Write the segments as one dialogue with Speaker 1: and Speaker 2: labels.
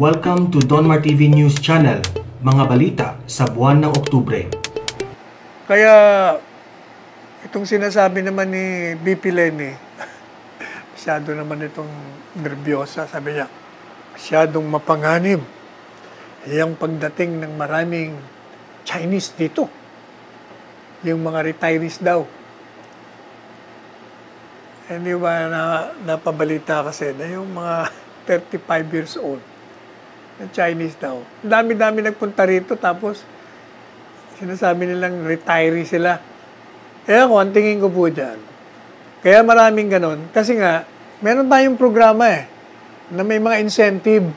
Speaker 1: Welcome to Donmar TV News Channel, mga balita sa buwan ng Oktubre.
Speaker 2: Kaya itong sinasabi naman ni BP Leni, masyado naman itong nervyosa, sabi niya, masyadong mapanganib yung pagdating ng maraming Chinese dito. Yung mga retirees daw. Hindi ba napabalita kasi na yung mga 35 years old na Chinese daw. Dami-dami nagpunta rito tapos sinasabi nilang retiree sila. Kaya ako, ang tingin ko po dyan. Kaya maraming ganon. Kasi nga, meron tayong programa na may mga incentive.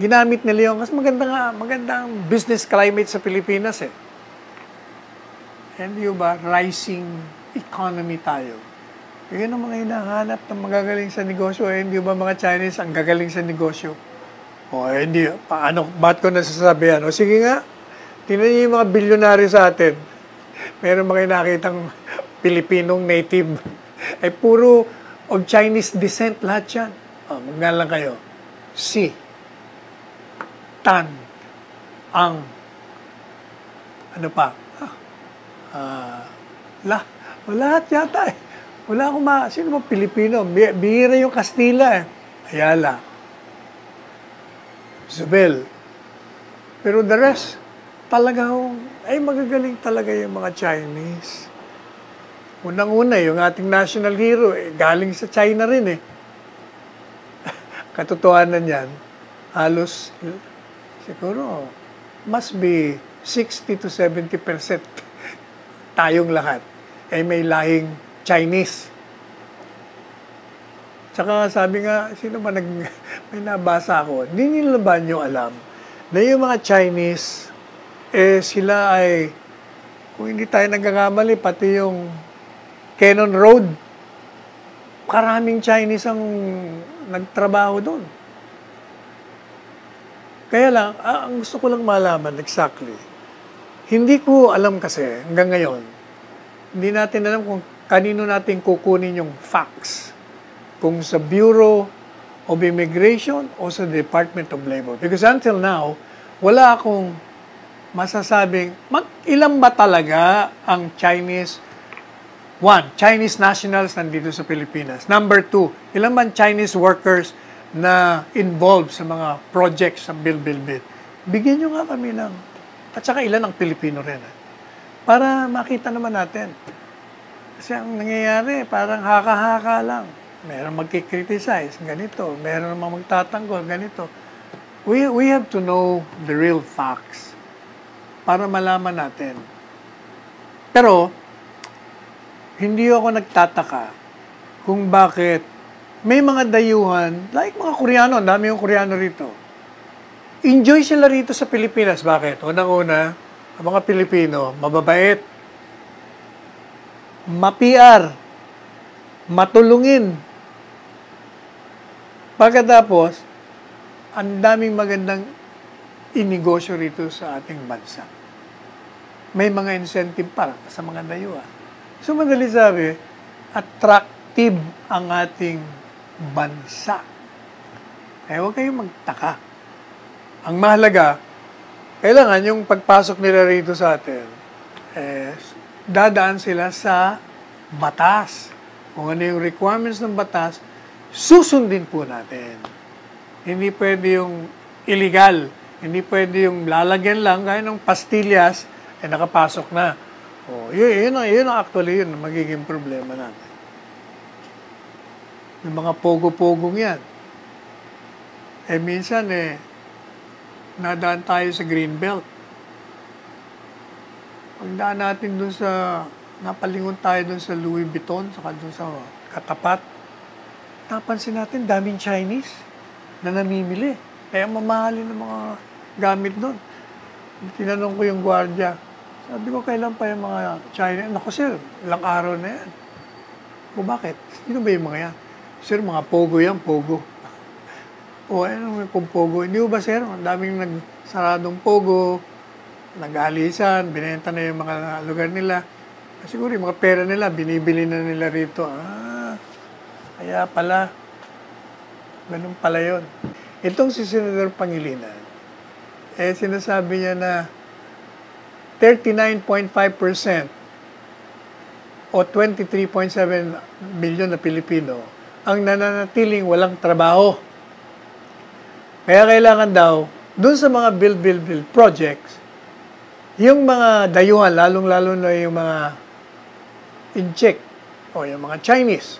Speaker 2: Ginamit nila yun. Kasi magandang business climate sa Pilipinas And yung ba, rising economy tayo. Yun ang mga hinahanap ng magagaling sa negosyo. Hindi ba mga Chinese ang gagaling sa negosyo? Hindi. Paano? Ba't ko nasasabi yan? Sige nga. Tingnan niyo yung mga bilyonaryo sa atin. Meron mga nakitang Pilipinong native. Puro of Chinese descent lahat yan. Magnalang kayo. Si Tan Ang ano pa? Lahat yata Wala akong sino ba Pilipino? Bihira yung Kastila Ayala. Zubel. Pero the rest, magagaling talaga yung mga Chinese. Unang-una, yung ating national hero, galing sa China rin Katotohanan yan, halos, siguro, must be 60 to 70% tayong lahat may lahing Chinese. Tsaka sabi nga, sino ba may nabasa ako, hindi nila ba nyo alam na yung mga Chinese, sila ay, kung hindi tayo nagkakamali, pati yung Cannon Road, karaming Chinese ang nagtrabaho doon. Kaya lang, ang gusto ko lang malaman exactly, hindi ko alam kasi hanggang ngayon, hindi natin alam kung kanino natin kukunin yung facts. Kung sa Bureau of Immigration o sa Department of Labor. Because until now, wala akong masasabing, ilan ba talaga ang Chinese, Chinese nationals nandito sa Pilipinas. Number 2, ilan ba Chinese workers na involved sa mga projects sa Bill. Bigyan nyo nga kami at saka ilan ang Pilipino rin. Para makita naman natin. Kasi ang nangyayari, parang haka-haka lang. Meron magkikriticize, ganito. Meron namang magtatanggol, ganito. We have to know the real facts para malaman natin. Pero, hindi ako nagtataka kung bakit may mga dayuhan, like mga Koreano, dami yung Koreano rito. Enjoy sila rito sa Pilipinas. Bakit? Unang-una, ang mga Pilipino, mababait, ma-PR, matulungin. Pagkatapos, ang daming magandang inegosyo rito sa ating bansa. May mga incentive para sa mga dayuhan. So, madali sabi, attractive ang ating bansa. Huwag kayong magtaka. Ang mahalaga, kailangan yung pagpasok nila rito sa atin, dadaan sila sa batas. Kung ano yung requirements ng batas, susundin po natin. Hindi pwede yung illegal. Hindi pwede yung lalagyan lang, gaya ng pastillas, nakapasok na. Yun actually yun, magiging problema natin. Yung mga pogo-pogong yan. Minsan, nadaan tayo sa Greenbelt. Pagdaan natin dun napalingon tayo dun sa Louis Vuitton, saka dun sa katapat, napansin natin, daming Chinese na namimili. Kaya mamahalin ng mga gamit dun. Tinanong ko yung gwardiya, sabi ko, kailan pa yung mga Chinese? Naku sir, ilang araw na yan. Bakit? Sino ba yung mga yan? Sir, mga pogo yan, pogo. Ano kung pogo? Hindi ba sir? Ang daming nagsaradong pogo, nag-aalisan, binenta na yung mga lugar nila. Siguro yung mga pera nila, binibili na nila rito. Kaya pala, ganun pala yun. Itong si Senador Pangilinan, sinasabi niya na 39.5% o 23.7 milyon na Pilipino ang nananatiling walang trabaho. Kaya kailangan daw, dun sa mga build projects, yung mga dayuhan, lalong-lalo na yung mga incheck o yung mga Chinese,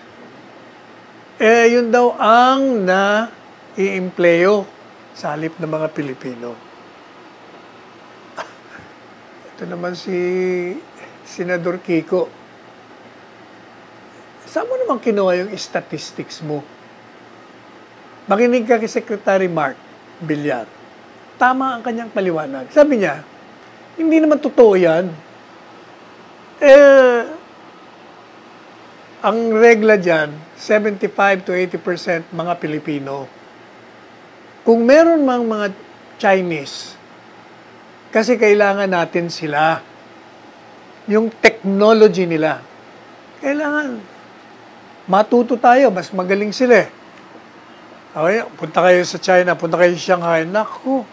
Speaker 2: yun daw ang na-i-empleyo sa halip ng mga Pilipino. Ito naman si Senador Kiko. Saan mo naman kinuha yung statistics mo? Makinig ka kay Secretary Mark Villar. Tama ang kanyang paliwanag. Sabi niya, hindi naman totoo yan. Ang regla dyan, 75 to 80% mga Pilipino. Kung meron mang mga Chinese, kasi kailangan natin sila. Yung technology nila. Kailangan matuto tayo, mas magaling sila eh. Okay, punta kayo sa China, punta kayo sa Shanghai. Naku,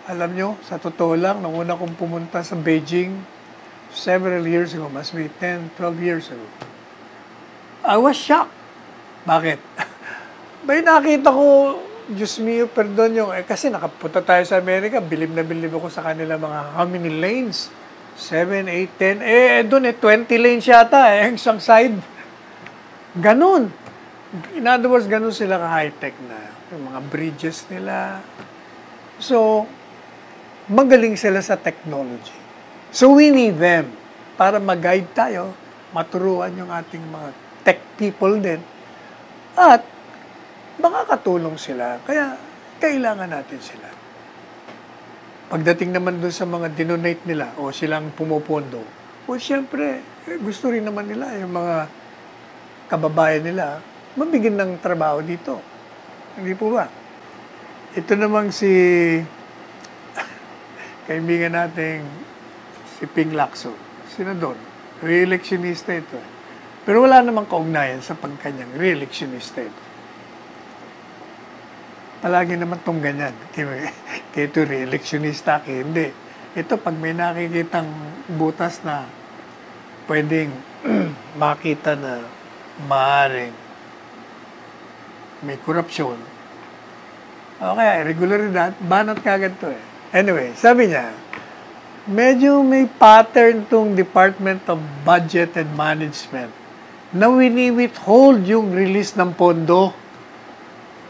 Speaker 2: alam nyo, sa totoo lang, nung una kong pumunta sa Beijing, several years ago, must be 10, 12 years ago, I was shocked. Bakit? Bay nakita ko, Diyos mio, perdon yung, kasi nakapunta tayo sa Amerika, bilib na bilib ako sa kanila mga how many lanes? 7, 8, 10, doon 20 lanes yata, isang side. Ganun. In other words, ganun sila ka-high-tech na. Yung mga bridges nila. So, magaling sila sa technology. So, we need them para mag-guide tayo, maturuan yung ating mga tech people din. At, makakatulong sila. Kaya, kailangan natin sila. Pagdating naman doon sa mga dinonate nila o silang pumupondo, siyempre, gusto rin naman nila yung mga kababayan nila mabigyan ng trabaho dito. Hindi po ba? Ito namang si kaibigan nating si Ping Lacson, senador, re-electionista ito. Pero wala namang kaugnayan sa pagkanyang re-electionista ito. Palagi naman itong ganyan. Kaya ito re-electionista, kaya hindi. Ito, pag may nakikitang butas na pwedeng makita na maaaring may korupsyon, o kaya irregularidad, banat kagad to eh. Anyway, sabi niya, medyo may pattern tong Department of Budget and Management na wini-withhold yung release ng pondo.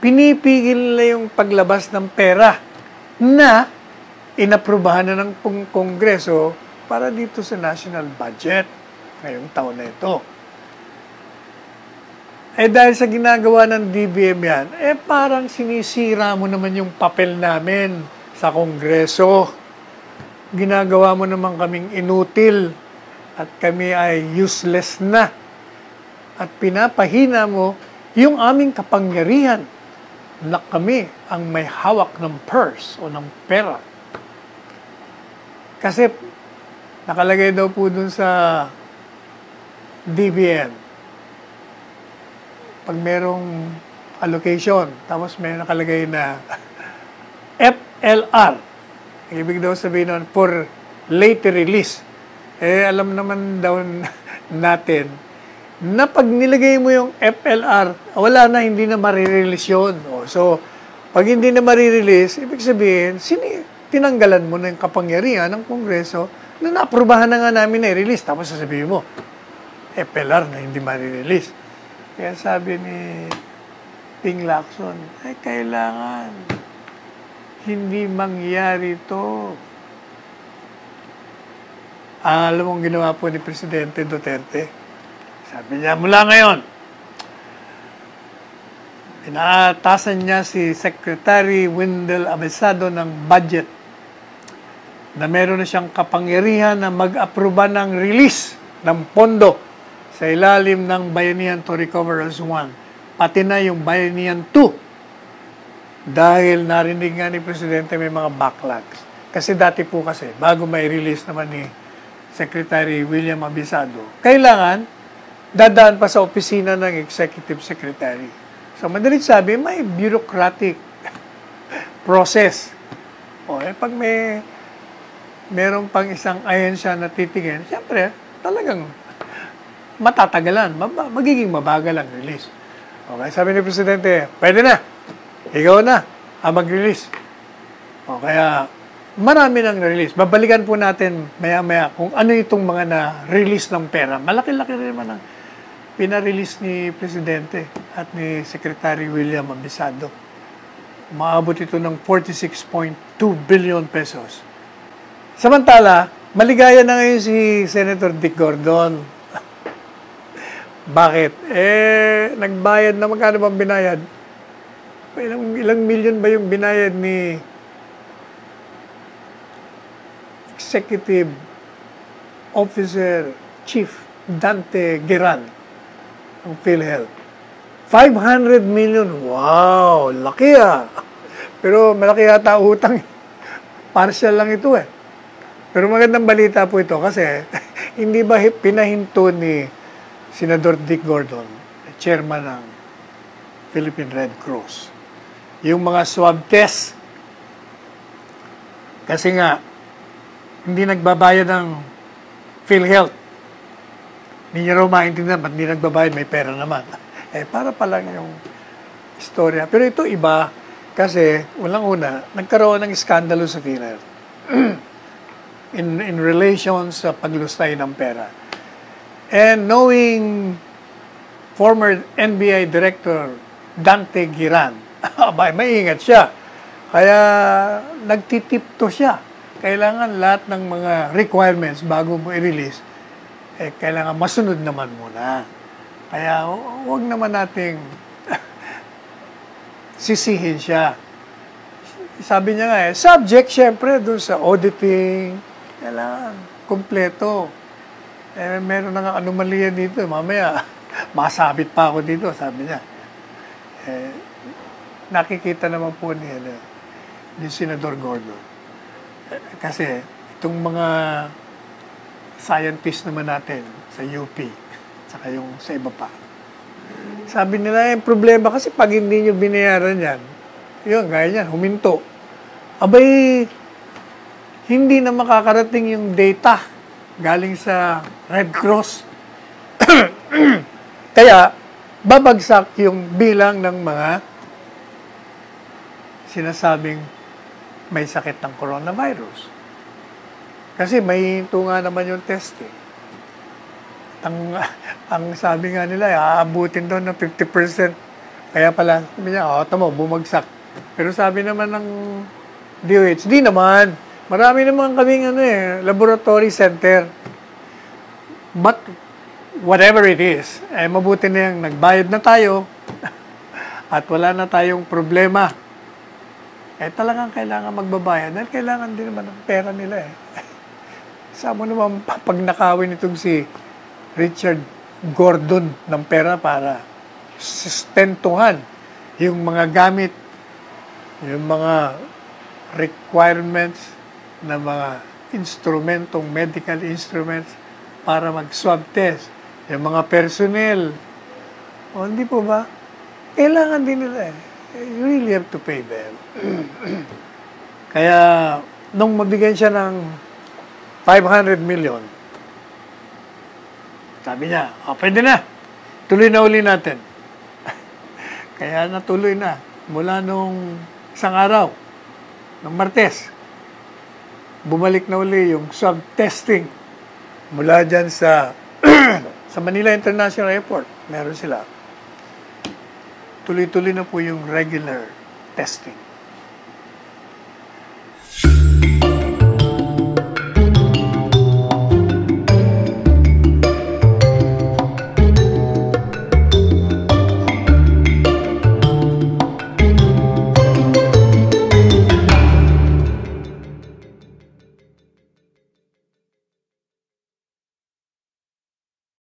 Speaker 2: Pinipigil nila yung paglabas ng pera na inaprubahan na ng Kongreso para dito sa national budget ngayong taon na ito. Dahil sa ginagawa ng DBM yan, parang sinisira mo naman yung papel namin sa Kongreso. Ginagawa mo naman kaming inutil at kami ay useless na. At pinapahina mo yung aming kapangyarihan na kami ang may hawak ng purse o ng pera. Kasi nakalagay daw po dun sa DBM, pag merong allocation, tapos may nakalagay na FLR, ibig daw sabihin nun, for later release. Alam naman daw natin na pag nilagay mo yung FLR, wala na, hindi na marirelease yun. So, pag hindi na marirelease, ibig sabihin, tinanggalan mo na yung kapangyarihan ng Kongreso na naaprubahan na nga namin na i-release. Tapos sasabihin mo, FLR na hindi marirelease. Kaya sabi ni Ping Lacson, kailangan hindi mangyari ito. Alam mong ginawa po ni Presidente Duterte? Sabi niya, mula ngayon, inaatasan niya si Secretary Wendell Abesado ng budget na meron na siyang kapangyarihan na mag-aproba ng release ng pondo sa ilalim ng Bayanihan to Recover as One, pati na yung Bayanihan 2. Dahil narinig nga ni Presidente may mga backlogs. Kasi dati po kasi, bago may release naman ni Secretary William Abisado, kailangan dadaan pa sa opisina ng Executive Secretary. So, madalit sabi, may bureaucratic process. O, pag meron pang isang ahensya na titingin, siyempre, talagang matatagalan, magiging mabagal ang release. Okay, sabi ni Presidente, pwede na, ikaw na ang mag-release. O, kaya, marami nang release. Babalikan po natin maya-maya kung ano itong mga na-release ng pera. Malaki-laki rin naman ang pinarelease ni Presidente at ni Secretary William Abisado. Maabot ito ng 46.2 billion pesos. Samantala, maligaya na ngayon si Senator Dick Gordon. Bakit? Nagbayad na, magkano bang binayad? Ilang million ba yung binayad ni Executive Officer Chief Dante Giran ng PhilHealth? 500 million. Wow! Laki ah! Pero malaki yata utang. Partial lang ito eh. Pero magandang balita po ito kasi hindi ba pinahinto ni Senador Dick Gordon, chairman ng Philippine Red Cross, yung mga swab test? Kasi nga, hindi nagbabayad ng PhilHealth. Hindi niya raw maintindihan, ba't hindi nagbabayad, may pera naman. Para pa lang yung istorya. Pero ito iba, kasi unang-una, nagkaroon ng iskandalo sa PhilHealth in relation sa paglustay ng pera. And knowing former NBI Director Dante Giran, maingat siya. Kaya nagtitipto siya. Kailangan lahat ng mga requirements bago mo i-release, kailangan masunod naman muna. Kaya huwag naman nating sisihin siya. Sabi niya nga subject syempre dun sa auditing, kailangan kompleto. Meron na nga anomalya dito, mamaya masabit pa ako dito, sabi niya. Nakikita naman po ni Senador Gordon. Kasi itong mga scientist naman natin sa UP, saka yung sa iba pa, sabi nila yung problema kasi pag hindi nyo binayaran yan, yun, gaya yan, huminto. Abay, hindi na makakarating yung data galing sa Red Cross. Kaya, babagsak yung bilang ng mga sinasabing may sakit ng coronavirus. Kasi may hinto nga naman yung testing. Ang sabi nga nila, aabutin doon ng 50%. Kaya pala, sabi niya, tamo, bumagsak. Pero sabi naman ng DOH, di naman. Marami naman kaming laboratory center. But, whatever it is, mabuti na yung nagbayad na tayo at wala na tayong problema. Talagang kailangan magbabayad dahil kailangan din naman ng pera nila Saan mo naman pag nakawin itong si Richard Gordon ng pera para sustentuhan yung mga gamit, yung mga requirements na mga instrumentong, medical instruments para mag-swab test, yung mga personnel. Hindi po ba? Kailangan din nila You really have to pay them. Kaya, nung mabigyan siya ng 500 million, sabi niya, pwede na. Tuloy na uli natin. Kaya natuloy na. Mula nung isang araw, ng Martes, bumalik na uli yung swab testing mula dyan sa sa Manila International Airport. Meron sila. Tuloy-tuloy na po yung regular testing.